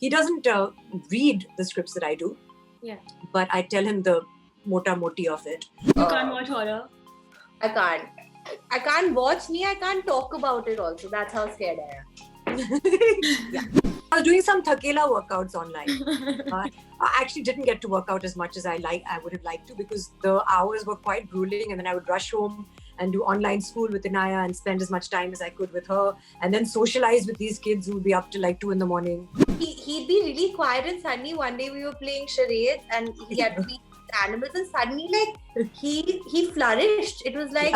He doesn't read the scripts that I do. Yeah. But I tell him the mota moti of it. You can't watch horror? I can't. I can't watch I can't talk about it also. That's how scared I am. Yeah. I was doing some thakela workouts online. I actually didn't get to work out as much as I would have liked to, because the hours were quite grueling, and then I would rush home and do online school with Inaya and spend as much time as I could with her, and then socialize with these kids who would be up till like 2 a.m. He'd be really quiet, and suddenly one day we were playing charades and he had to be animals, and suddenly like he flourished. It was like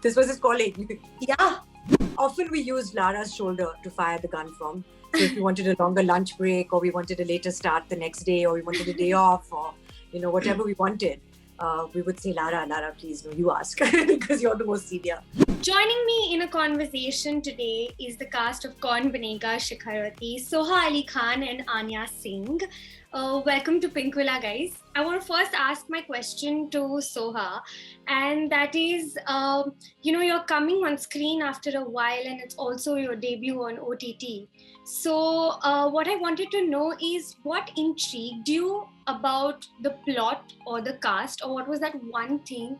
This was his calling. Yeah. Often we used Lara's shoulder to fire the gun from. So if we wanted a longer lunch break, or we wanted a later start the next day, or we wanted a day off, or whatever we wanted, we would say, Lara, please, no, you ask, because you're the most senior. Joining me in a conversation today is the cast of Kaun Banega Shikharati, Soha Ali Khan and Anya Singh. Welcome to Pink Villa, guys. I want to first ask my question to Soha, and that is, you're coming on screen after a while, and it's also your debut on OTT. So what I wanted to know is, what intrigued you about the plot or the cast, or what was that one thing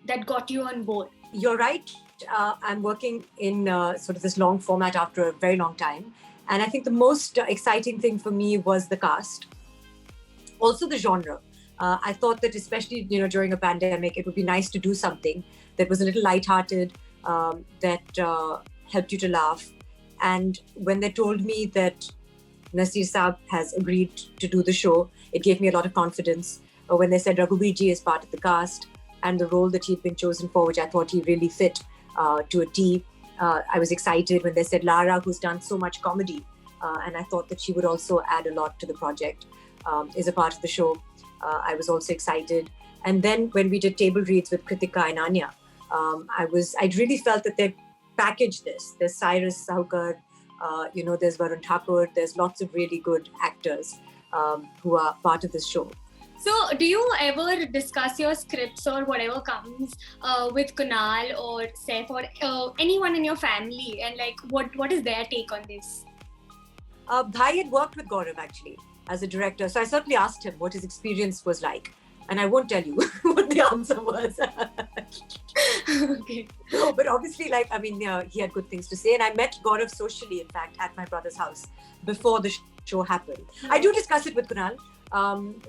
that got you on board? You're right. I'm working in sort of this long format after a very long time. And I think the most exciting thing for me was the cast. Also the genre. I thought that especially, during a pandemic, it would be nice to do something that was a little lighthearted, that helped you to laugh. And when they told me that Naseer Saab has agreed to do the show, it gave me a lot of confidence. When they said Raghuveer ji is part of the cast and the role that he'd been chosen for, which I thought he really fit to a T, I was excited. When they said Lara, who's done so much comedy, and I thought that she would also add a lot to the project, is a part of the show, I was also excited. And then when we did table reads with Kritika and Anya, I really felt that they packaged this. There's Cyrus Sahukar, there's Varun Thakur, there's lots of really good actors who are part of this show. So, do you ever discuss your scripts or whatever comes with Kunal or Saif or anyone in your family, and like what is their take on this? Bhai had worked with Gaurav actually as a director, so I certainly asked him what his experience was like, and I won't tell you what the answer was. Okay. No, but obviously, he had good things to say, and I met Gaurav socially, in fact, at my brother's house before the show happened. I do discuss it with Kunal.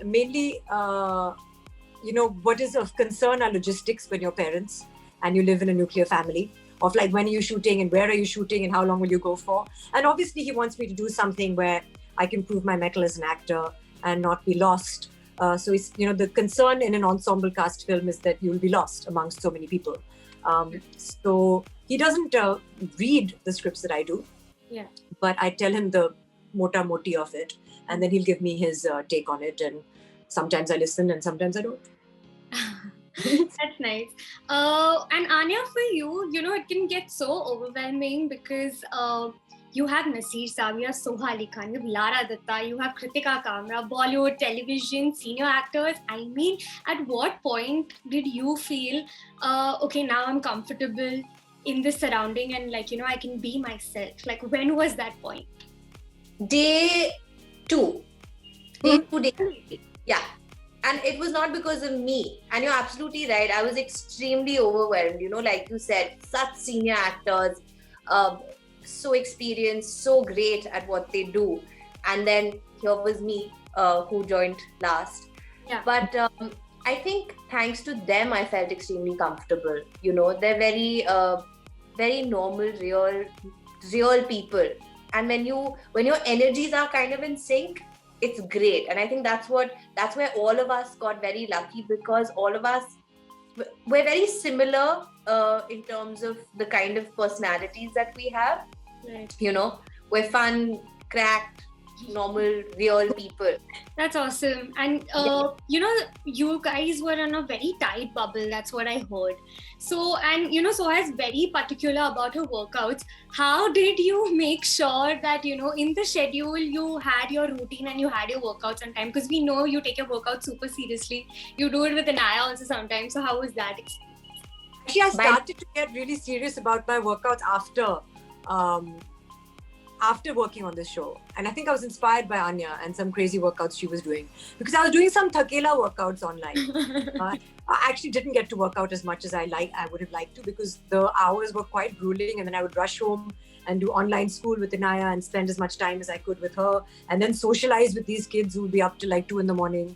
Mainly, what is of concern are logistics when you're parents and you live in a nuclear family, of like, when are you shooting and where are you shooting and how long will you go for? And obviously he wants me to do something where I can prove my mettle as an actor and not be lost. So it's, the concern in an ensemble cast film is that you'll be lost amongst so many people. So he doesn't read the scripts that I do, but I tell him the mota moti of it, and then he'll give me his take on it, and sometimes I listen and sometimes I don't. That's nice. And Anya, for you, it can get so overwhelming because you have Naseer Saab, you have Soha Ali Khan, you have Lara Dutta, you have Kritika Kamra, Bollywood, television, senior actors. I mean, at what point did you feel, okay, now I'm comfortable in this surrounding and I can be myself? Like, when was that point? Day 2. Yeah. And it was not because of me. And you're absolutely right. I was extremely overwhelmed. Like you said, such senior actors, so experienced, so great at what they do. And then here was me, who joined last. Yeah. But I think thanks to them, I felt extremely comfortable. They're very, very normal, real people. And when your energies are kind of in sync, it's great. And I think that's where all of us got very lucky, because all of us, we're very similar in terms of the kind of personalities that we have. Right. We're fun, cracked, normal, real people. That's awesome. And you guys were in a very tight bubble. That's what I heard. So, and Soha is very particular about her workouts. How did you make sure that in the schedule you had your routine and you had your workouts on time? Because we know you take your workouts super seriously. You do it with Inaya also sometimes. So how was that experience? Actually, I started to get really serious about my workouts after after working on this show, and I think I was inspired by Anya and some crazy workouts she was doing, because I was doing some thakela workouts online. I actually didn't get to work out as much as I would have liked to, because the hours were quite grueling, and then I would rush home and do online school with Inaya and spend as much time as I could with her, and then socialize with these kids who would be up till like 2 a.m.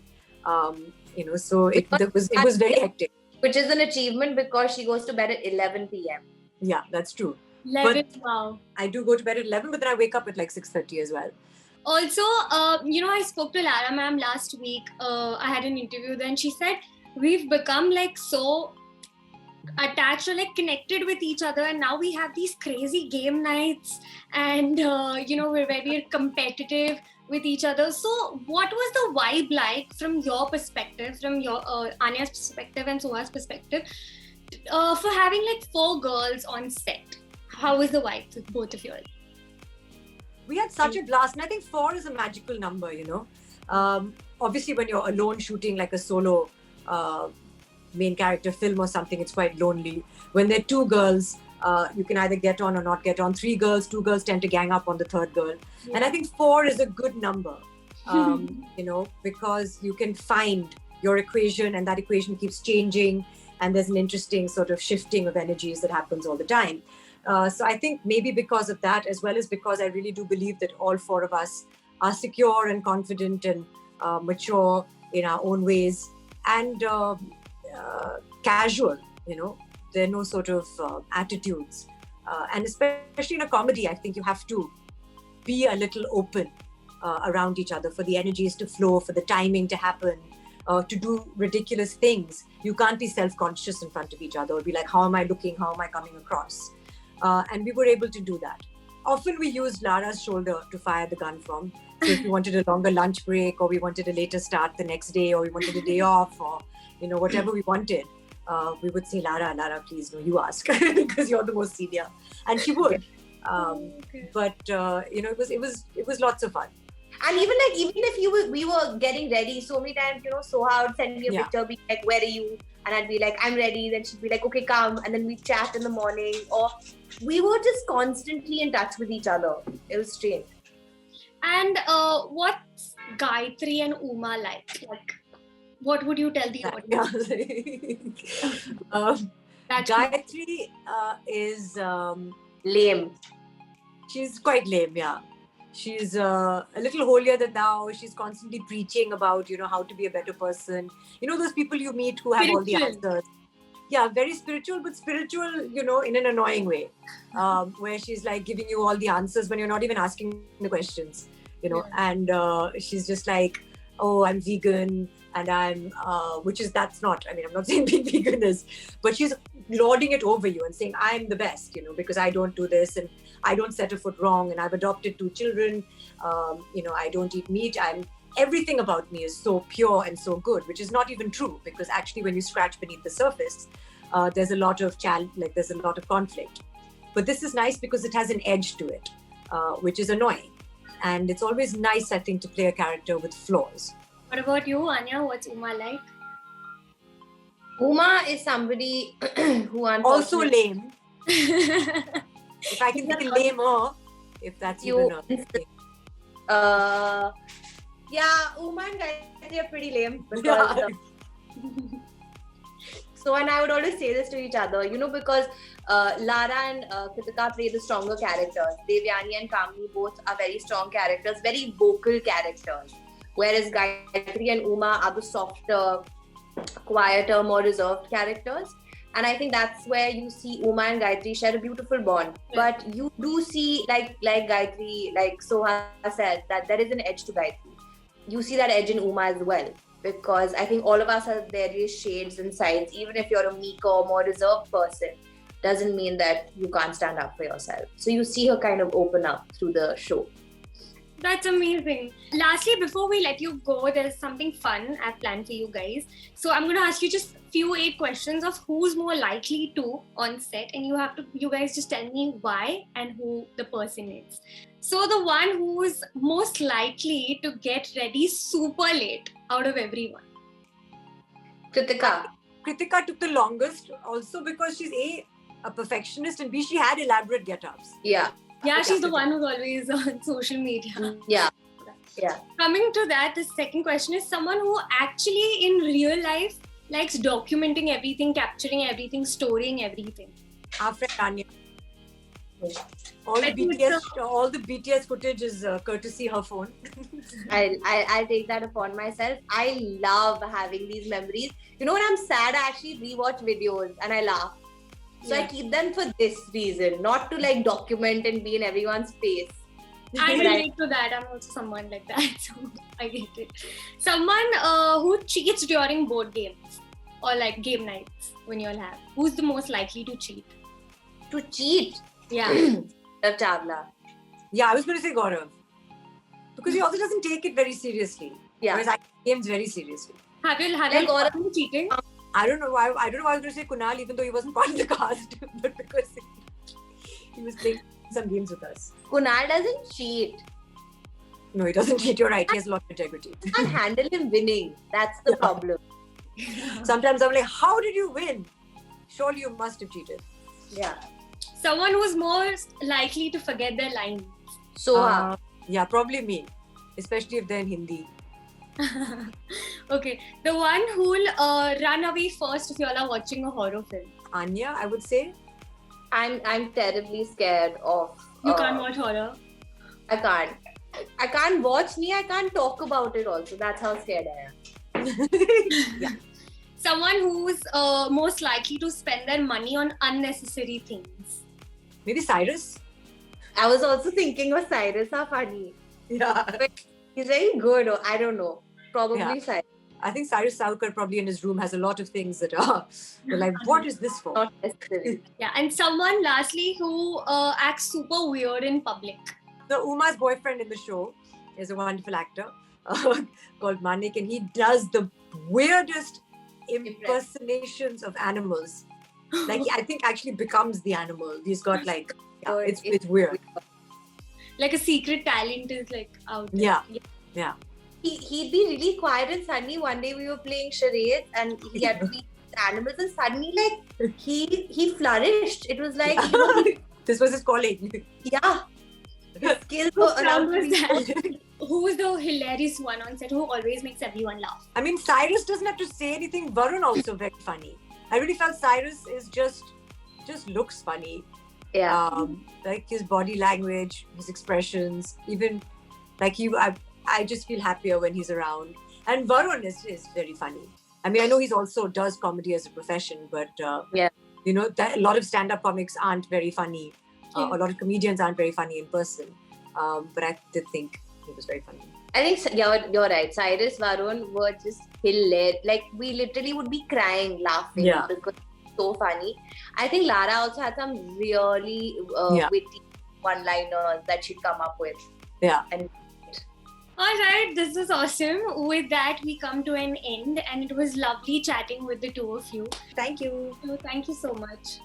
So it was very hectic. Which is an achievement, because she goes to bed at 11 p.m. Yeah, that's true. 11, wow. I do go to bed at 11, but then I wake up at like 6:30 as well. Also, I spoke to Lara ma'am last week. I had an interview then. She said, we've become like so attached or like connected with each other, and now we have these crazy game nights, and we're very competitive with each other. So what was the vibe like from your perspective, from your Anya's perspective and Soha's perspective, for having like 4 girls on set? How was the vibe with both of you? We had such a blast, and I think 4 is a magical number, obviously when you're alone shooting like a solo main character film or something, it's quite lonely. When there are 2 girls, you can either get on or not get on. 3 girls, 2 girls tend to gang up on the 3rd girl. Yeah. And I think 4 is a good number, because you can find your equation, and that equation keeps changing, and there's an interesting sort of shifting of energies that happens all the time. So I think maybe because of that, as well as because I really do believe that all 4 of us are secure and confident and mature in our own ways, and casual, there are no sort of attitudes. And especially in a comedy, I think you have to be a little open around each other for the energies to flow, for the timing to happen, to do ridiculous things. You can't be self-conscious in front of each other or be like, how am I looking? How am I coming across? And we were able to do that. Often we used Lara's shoulder to fire the gun from. So if we wanted a longer lunch break, or we wanted a later start the next day, or we wanted a day off, or whatever we wanted, we would say, Lara, please, no, you ask, because you're the most senior, and she would. But it was lots of fun. And even if we were getting ready, so many times, Soha would send me a picture, be like, where are you? And I'd be like, I'm ready. Then she'd be like, okay, come. And then we'd chat in the morning. Or we were just constantly in touch with each other. It was strange. And what's Gayatri and Uma like? Like, what would you tell the audience? Gayatri is lame. She's quite lame, yeah. She's a little holier than thou. She's constantly preaching about, how to be a better person. Those people you meet who have all the answers. Yeah, very spiritual, but spiritual, in an annoying way. Where she's like giving you all the answers when you're not even asking the questions, And she's just like, oh, I'm vegan, and I'm, that's not, I'm not saying being vegan is, but she's lording it over you and saying, I'm the best, because I don't do this, and I don't set a foot wrong, and I've adopted 2 children, I don't eat meat, everything about me is so pure and so good, which is not even true, because actually when you scratch beneath the surface, there's a lot of there's a lot of conflict. But this is nice because it has an edge to it, which is annoying. And it's always nice, I think, to play a character with flaws. What about you, Anya? What's Uma like? Uma is somebody who also lame. If I can be lamer, if that's even Uma and Gayatri are pretty lame. Because, so, and I would always say this to each other, because Lara and Kritika play the stronger characters. Devyani and Kamini both are very strong characters, very vocal characters. Whereas Gayatri and Uma are the softer, quieter, more reserved characters. And I think that's where you see Uma and Gayatri share a beautiful bond. But you do see, like Gayatri, like Soha said, that there is an edge to Gayatri. You see that edge in Uma as well. Because I think all of us have various shades and sides. Even if you're a meeker or more reserved person, doesn't mean that you can't stand up for yourself. So you see her kind of open up through the show. That's amazing. Lastly, before we let you go, there's something fun I've planned for you guys. So I'm going to ask you just few 8 questions of who's more likely to on set, and you guys just tell me why and who the person is. So the one who's most likely to get ready super late out of everyone. Kritika. Kritika took the longest, also because she's A perfectionist, and B, she had elaborate get-ups. Yeah. Yeah, she's the one who's always on social media. Yeah. Yeah. Coming to that, the second question is someone who actually in real life likes documenting everything, capturing everything, storing everything. Our friend Anya. Yeah. All the BTS footage is courtesy her phone. I'll take that upon myself. I love having these memories. You know, when I'm sad, I actually rewatch videos and I laugh. So I keep them for this reason, not to like document and be in everyone's face. I relate to that. I'm also someone like that, so I get it. Someone who cheats during board games or like game nights when you all have. Who's the most likely to cheat? To cheat? Yeah. Gaurav Chawla. Yeah, I was going to say Gaurav. Because he also doesn't take it very seriously. Yeah. Whereas I take games very seriously. Have you Gaurav- been cheating? I don't know why I was going to say Kunal, even though he wasn't part of the cast, but because he was playing some games with us. Kunal doesn't cheat. No, he doesn't cheat. You're right. He has a lot of integrity. I can't handle him winning. That's the problem. Sometimes I'm like, how did you win? Surely you must have cheated. Yeah. Someone who's more likely to forget their lines. So, Yeah, probably me. Especially if they're in Hindi. Okay, the one who'll run away first if you all are watching a horror film. Anya, I would say. I'm terribly scared of. You can't watch horror. I can't watch I can't talk about it also. That's how scared I am. Yeah. Someone who's most likely to spend their money on unnecessary things. Maybe Cyrus. I was also thinking of Cyrus. How funny. Yeah. He's very good. Or I don't know. Probably Yeah. Cyrus. I think Cyrus Saukar probably in his room has a lot of things that are you're like, what is this for? Not necessary. Yeah, and someone lastly who acts super weird in public. So Uma's boyfriend in the show is a wonderful actor called Manik, and he does the weirdest impersonations of animals. Like I think actually becomes the animal. He's got like it's weird. Like a secret talent is like out there. Yeah. He'd be really quiet, and suddenly one day we were playing charades and he had to be animals, and suddenly like he flourished. It was like This was his calling. yeah. His skills were Sound around to was be that? Who's the hilarious one on set who always makes everyone laugh? I mean, Cyrus doesn't have to say anything. Varun also very funny. I really felt Cyrus is just looks funny. yeah. Like his body language, his expressions, even like I just feel happier when he's around. And Varun is very funny. I mean, I know he's also does comedy as a profession, but you know, that a lot of stand-up comics aren't very funny. A lot of comedians aren't very funny in person. But I did think he was very funny. I think you're right. Cyrus, Varun were just hilarious. Like we literally would be crying, laughing because it's so funny. I think Lara also had some really witty one-liners that she'd come up with. Yeah. And All right, this is awesome. With that, we come to an end, and it was lovely chatting with the two of you. Thank you. So thank you so much.